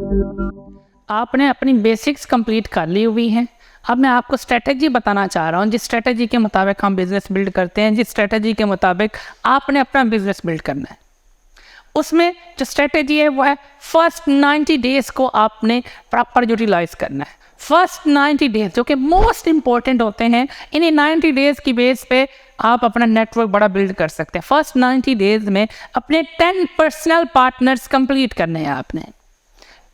आपने अपनी basics complete कर ली हुई हैं। अब मैं आपको स्ट्रेटजी बताना चाह रहा हूँ, जिस स्ट्रेटजी के मुताबिक हम बिज़नेस बिल्ड करते हैं, जिस स्ट्रेटजी के मुताबिक आपने अपना बिज़नेस बिल्ड करना है। उसमें जो स्ट्रेटजी है वो है फर्स्ट 90 डेज़ को आपने प्रॉपर यूटिलाइज करना है। फर्स्ट 90 डेज़ जो कि मोस्ट इंपॉर्टेंट होते हैं, इन्हीं 90 डेज़ की बेस पे आप अपना नेटवर्क बड़ा बिल्ड कर सकते हैं। फर्स्ट 90 डेज़ में अपने 10 पर्सनल पार्टनर्स कंप्लीट करने हैं। आपने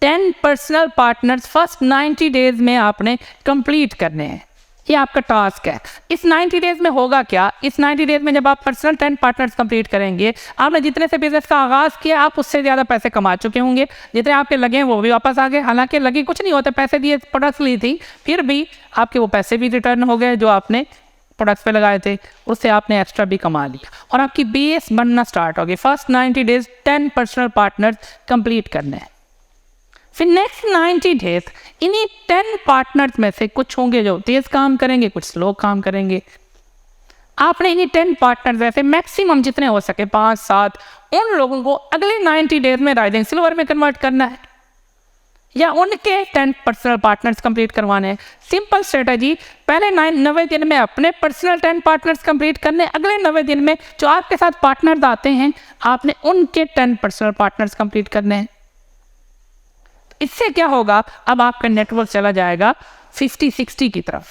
10 पर्सनल पार्टनर्स फर्स्ट 90 डेज़ में आपने कंप्लीट करने हैं। ये आपका टास्क है। इस 90 डेज़ में होगा क्या? इस 90 डेज़ में जब आप पर्सनल 10 पार्टनर्स कंप्लीट करेंगे, आपने जितने से बिजनेस का आगाज़ किया आप उससे ज़्यादा पैसे कमा चुके होंगे। जितने आपके लगे हैं वो भी वापस आ गए। हालांकि लगे कुछ नहीं होता, पैसे दिए, प्रोडक्ट्स ली थी, फिर भी आपके वो पैसे भी रिटर्न हो गए जो आपने प्रोडक्ट्स पे लगाए थे, उससे आपने एक्स्ट्रा भी कमा लिया और आपकी बेस बनना स्टार्ट हो गई। First 90 days 10 personal partners complete करने हैं। फिर नेक्स्ट 90 डेज इन्हीं 10 पार्टनर्स में से कुछ होंगे जो तेज़ काम करेंगे, कुछ स्लो काम करेंगे। आपने इन्हीं 10 पार्टनर्स में से मैक्सिमम जितने हो सके 5-7 उन लोगों को अगले 90 डेज में राइजिंग सिल्वर में कन्वर्ट करना है या उनके 10 पर्सनल पार्टनर्स कंप्लीट करवाने हैं। सिंपल स्ट्रेटजी, पहले 90 दिन में अपने पर्सनल 10 पार्टनर्स कंप्लीट करने, अगले 90 दिन में जो आपके साथ पार्टनर्स आते हैं आपने उनके 10 पर्सनल पार्टनर्स कंप्लीट करने हैं। इससे क्या होगा, अब आपका नेटवर्क चला जाएगा 50-60 की तरफ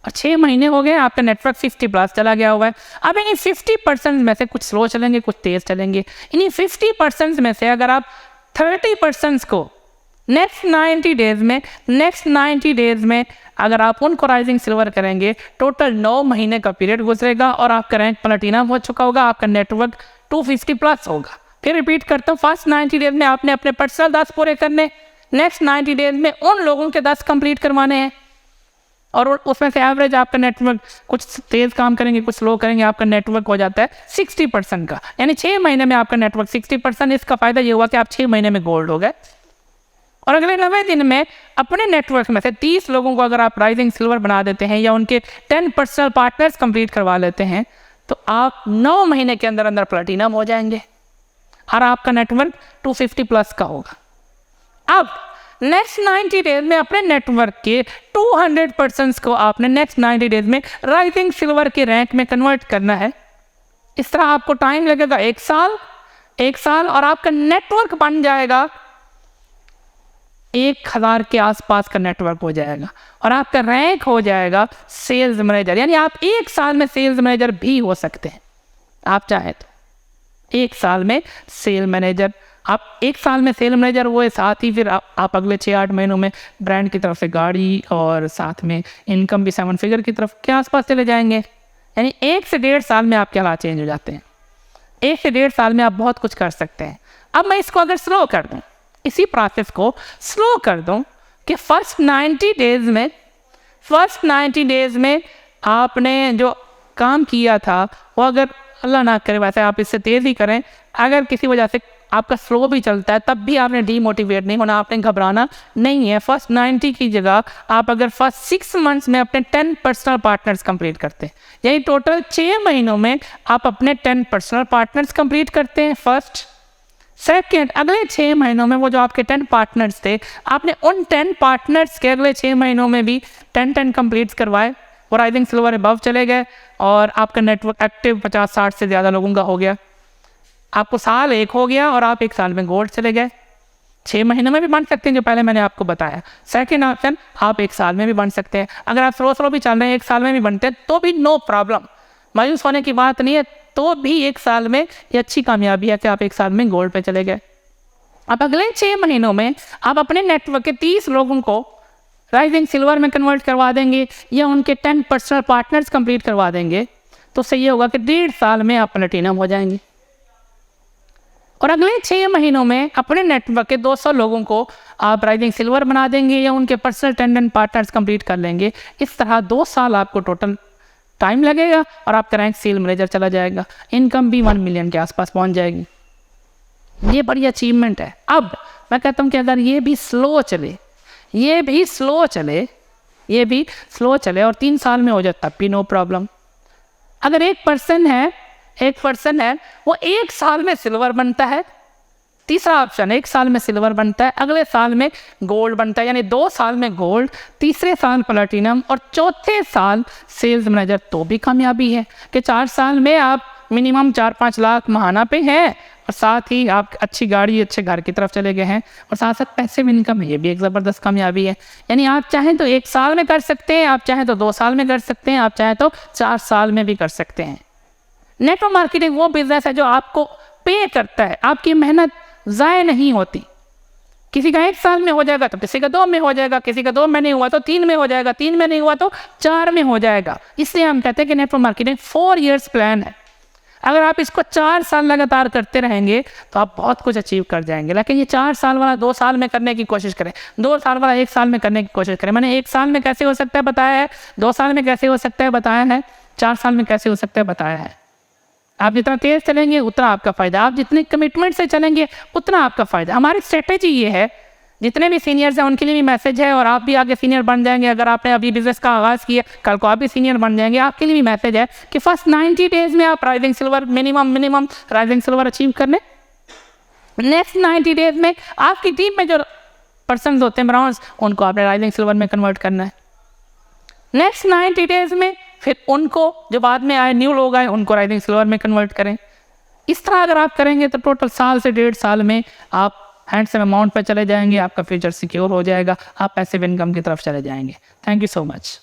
और 6 महीने हो गए आपका नेटवर्क 50+ चला गया हुआ है। अब इन्हीं 50% में से कुछ स्लो चलेंगे, कुछ तेज़ चलेंगे। इन्हीं 50% में से अगर आप 30% को नेक्स्ट 90 डेज़ में अगर आप उनको राइजिंग सिल्वर करेंगे, टोटल 9 महीने का पीरियड गुजरेगा और आपका रैंक प्लैटिनम हो चुका होगा, आपका नेटवर्क 250+ होगा। फिर रिपीट करता हूँ, फर्स्ट 90 डेज़ में आपने अपने पर्सनल 10 पूरे करने, नेक्स्ट 90 डेज़ में उन लोगों के 10 कंप्लीट करवाने हैं और उसमें से एवरेज आपका नेटवर्क, कुछ तेज़ काम करेंगे, कुछ स्लो करेंगे, आपका नेटवर्क हो जाता है 60% का। यानी 6 महीने में आपका नेटवर्क 60%। इसका फ़ायदा ये हुआ कि आप 6 महीने में गोल्ड हो गए और अगले 90 दिन में अपने नेटवर्क में से 30 लोगों को अगर आप राइजिंग सिल्वर बना देते हैं या उनके 10 पर्सनल पार्टनर्स कंप्लीट करवा लेते हैं तो आप 9 महीने के अंदर अंदर प्लैटिनम हो जाएंगे और आपका नेटवर्क 250+ का होगा। अब नेक्स्ट 90 डेज में अपने नेटवर्क के 200% को आपने नेक्स्ट 90 डेज में राइजिंग सिल्वर के रैंक में कन्वर्ट करना है। इस तरह आपको टाइम लगेगा 1 साल और आपका नेटवर्क बन जाएगा 1000 के आसपास का नेटवर्क हो जाएगा और आपका रैंक हो जाएगा सेल्स मैनेजर। यानी आप 1 साल में सेल्स मैनेजर भी हो सकते हैं, आप चाहें तो। 1 साल में सेल मैनेजर, आप 1 साल में सेल मैनेजर हुए, साथ ही फिर आप अगले 6-8 महीनों में ब्रांड की तरफ से गाड़ी और साथ में इनकम भी 7 फिगर की तरफ के आसपास चले जाएंगे। यानी 1 से 1.5 साल में आपके हालात चेंज हो जाते हैं। 1 से 1.5 साल में आप बहुत कुछ कर सकते हैं। अब मैं इसको अगर स्लो कर दूँ, इसी प्रोसेस को स्लो कर दूँ कि फर्स्ट 90 डेज़ में आपने जो काम किया था वो अगर अल्लाह ना करे वैसे आप इससे तेज़ ही करें, अगर किसी वजह से आपका स्लो भी चलता है तब भी आपने डीमोटिवेट नहीं होना, आपने घबराना नहीं है। फर्स्ट 90 की जगह आप अगर फर्स्ट 6 मंथ्स में अपने 10 पर्सनल पार्टनर्स कंप्लीट करते हैं, यानी टोटल 6 महीनों में आप अपने 10 पर्सनल पार्टनर्स कंप्लीट करते हैं फर्स्ट। सेकेंड, अगले 6 महीनों में वो जो आपके 10 पार्टनर्स थे, आपने उन 10 पार्टनर्स के अगले 6 महीनों में भी 10 कंप्लीट करवाए, वो राइजिंग सिल्वर अबव चले गए और आपका नेटवर्क एक्टिव 50-60 से ज़्यादा लोगों का हो गया। आपको साल 1 हो गया और आप 1 साल में गोल्ड चले गए। 6 महीने में भी बन सकते हैं जो पहले मैंने आपको बताया। सेकेंड ऑप्शन, आप 1 साल में भी बन सकते हैं। अगर आप स्लो भी चल रहे हैं 1 साल में भी बनते हैं तो भी नो प्रॉब्लम, मायूस होने की बात नहीं है। तो भी 1 साल में ये अच्छी कामयाबी है कि आप 1 साल में गोल्ड पे चले गए। अब अगले 6 महीनों में आप अपने नेटवर्क के 30 लोगों को राइजिंग सिल्वर में कन्वर्ट करवा देंगे या उनके 10 पर्सनल पार्टनर्स कंप्लीट करवा देंगे तो उससे ये होगा कि 1.5 साल में आप प्लैटिनम हो जाएंगे। और अगले 6 महीनों में अपने नेटवर्क के 200 लोगों को आप राइजिंग सिल्वर बना देंगे या उनके पर्सनल 10 पार्टनर्स कंप्लीट कर लेंगे। इस तरह 2 साल आपको टोटल टाइम लगेगा और आपका रैंक सेल मैनेजर चला जाएगा। इनकम भी 1 मिलियन के आसपास पहुंच जाएगी। ये बड़ी अचीवमेंट है। अब मैं कहता हूँ कि अगर ये भी स्लो चले और 3 साल में हो जाए तब भी नो प्रॉब्लम। अगर एक पर्सन है वो 1 साल में सिल्वर बनता है तीसरा ऑप्शन, 1 साल में सिल्वर बनता है, अगले साल में गोल्ड बनता है, यानी 2 साल में गोल्ड, तीसरे साल प्लैटिनम और चौथे साल सेल्स मैनेजर। तो भी कामयाबी है कि 4 साल में आप मिनिमम 4-5 लाख महाना पे हैं और साथ ही आप अच्छी गाड़ी, अच्छे घर की तरफ चले गए हैं और साथ साथ पैसे भी इनकम है। ये भी एक ज़बरदस्त कामयाबी है। यानी आप चाहें तो 1 साल में कर सकते हैं, आप चाहें तो 2 साल में कर सकते हैं, आप चाहें तो 4 साल में भी कर सकते हैं। नेटवर्क मार्केटिंग वो बिजनेस है जो आपको पे करता है, आपकी मेहनत ज़ाय नहीं होती। किसी का 1 साल में हो जाएगा तो किसी का 2 में हो जाएगा, किसी का 2 महीने हुआ तो 3 में हो जाएगा, 3 में नहीं हुआ तो 4 में हो जाएगा। इसलिए हम कहते हैं कि नेटवर्क मार्केटिंग 4 इयर्स प्लान है। अगर आप इसको 4 साल लगातार करते रहेंगे तो आप बहुत कुछ अचीव कर जाएंगे। लेकिन ये 4 साल वाला 2 साल में करने की कोशिश करें, 2 साल वाला 1 साल में करने की कोशिश करें। मैंने 1 साल में कैसे हो सकता है बताया है, 2 साल में कैसे हो सकता है बताया है, 4 साल में कैसे हो सकता है बताया है। आप जितना तेज़ चलेंगे उतना आपका फ़ायदा, आप जितने कमिटमेंट से चलेंगे उतना आपका फ़ायदा। हमारी स्ट्रेटेजी ये है, जितने भी सीनियर्स हैं उनके लिए भी मैसेज है, और आप भी आगे सीनियर बन जाएंगे। अगर आपने अभी बिजनेस का आगाज़ किया, कल को आप भी सीनियर बन जाएंगे, आपके लिए भी मैसेज है कि फर्स्ट 90 डेज़ में आप rising silver minimum rising silver achieve कर लें। नेक्स्ट 90 डेज़ में आपकी टीम में जो पर्सन होते हैं ब्राउन्स, उनको आपने राइजिंग सिल्वर में कन्वर्ट करना है। नेक्स्ट 90 डेज़ में फिर उनको, जो बाद में आए न्यू लोग आए, उनको राइजिंग सिल्वर में कन्वर्ट करें। इस तरह अगर आप करेंगे तो टोटल साल से 1.5 साल में आप हैंडसम अमाउंट पर चले जाएंगे, आपका फ्यूचर सिक्योर हो जाएगा, आप पैसिव इनकम की तरफ चले जाएंगे। Thank you so much.